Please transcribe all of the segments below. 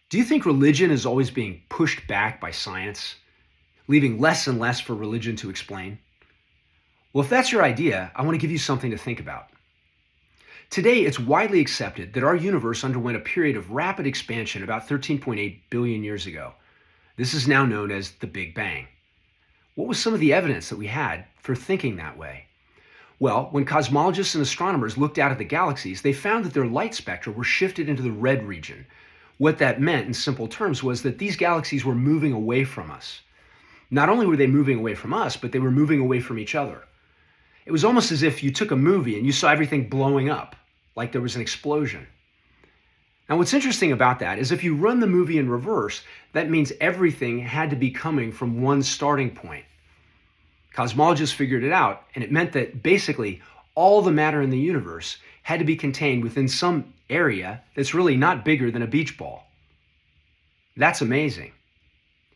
Do you think religion is always being pushed back by science, leaving less and less for religion to explain? Well, if that's your idea, I want to give you something to think about. Today, it's widely accepted that our universe underwent a period of rapid expansion about 13.8 billion years ago. This is now known as the Big Bang. What was some of the evidence that we had for thinking that way? Well, when cosmologists and astronomers looked out at the galaxies, they found that their light spectra were shifted into the red region. What that meant in simple terms was that these galaxies were moving away from us. Not only were they moving away from us, but they were moving away from each other. It was almost as if you took a movie and you saw everything blowing up, like there was an explosion. Now, what's interesting about that is if you run the movie in reverse, that means everything had to be coming from one starting point. Cosmologists figured it out, and it meant that basically all the matter in the universe had to be contained within some area that's really not bigger than a beach ball. That's amazing.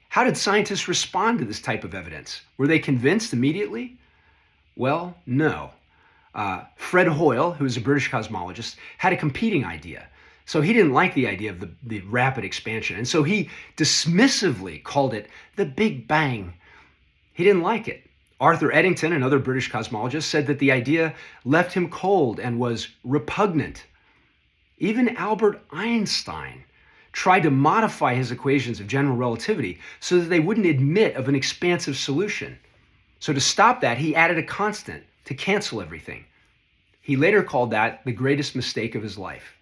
How did scientists respond to this type of evidence? Were they convinced immediately? Well, no. Fred Hoyle, who was a British cosmologist, had a competing idea. So he didn't like the idea of the rapid expansion, and so he dismissively called it the Big Bang. He didn't like it. Arthur Eddington, another British cosmologist, said that the idea left him cold and was repugnant. Even Albert Einstein tried to modify his equations of general relativity so that they wouldn't admit of an expansive solution. So to stop that, he added a constant to cancel everything. He later called that the greatest mistake of his life.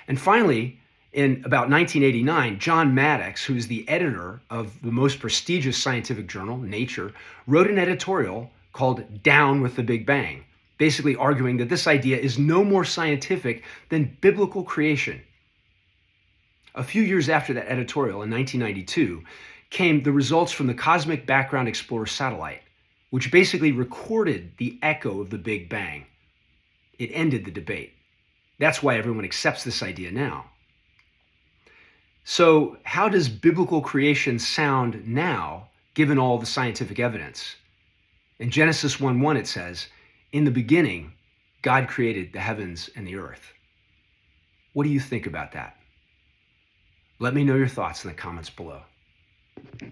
And finally, in about 1989, John Maddox, who's the editor of the most prestigious scientific journal, Nature, wrote an editorial called Down with the Big Bang, basically arguing that this idea is no more scientific than biblical creation. A few years after that editorial, in 1992, came the results from the Cosmic Background Explorer satellite, which basically recorded the echo of the Big Bang. It ended the debate. That's why everyone accepts this idea now. So how does biblical creation sound now, given all the scientific evidence? In Genesis 1:1 it says, "In the beginning, God created the heavens and the earth." What do you think about that? Let me know your thoughts in the comments below.